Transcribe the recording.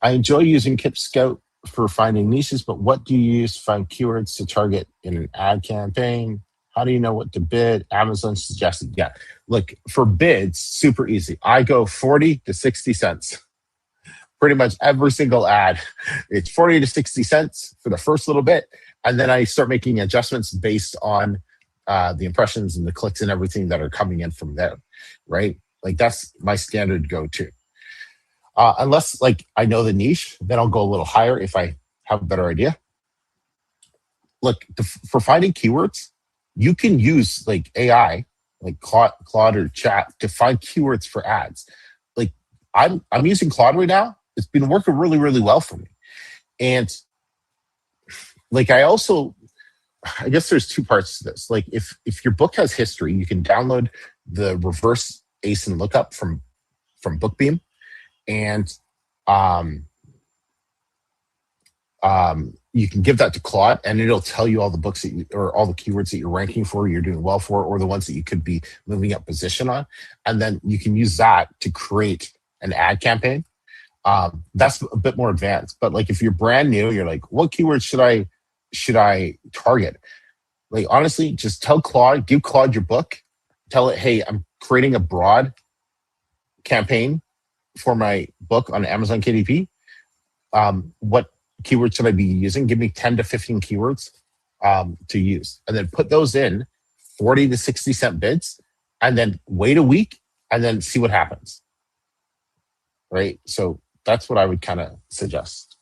I enjoy using Kip Scout for finding niches, but what do you use to find keywords to target in an ad campaign? How do you know what to bid? Amazon suggested. Yeah. Look, for bids, super easy. I go 40 to 60 cents. Pretty much every single ad. It's 40 to 60 cents for the first little bit. And then I start making adjustments based on the impressions and the clicks and everything that are coming in from there. Right. Like that's my standard go-to. Unless like I know the niche, then I'll go a little higher if I have a better idea. Look, for finding keywords, you can use like AI, like Claude or Chat to find keywords for ads. Like I'm using Claude right now. It's been working really, really well for me. And like I guess there's two parts to this. Like if your book has history, you can download the reverse ASIN lookup from Bookbeam, and you can give that to Claude, and it'll tell you all the books that or all the keywords that you're ranking for, you're doing well for, or the ones that you could be moving up position on, and then you can use that to create an ad campaign. That's a bit more advanced. But like if you're brand new, you're like, what keywords should I target? Like honestly, just tell Claude, give Claude your book, tell it, hey, I'm creating a broad campaign for my book on Amazon KDP. What keywords should I be using? Give me 10 to 15 keywords to use, and then put those in 40 to 60 cent bids, and then wait a week and then see what happens. Right. So that's what I would kind of suggest.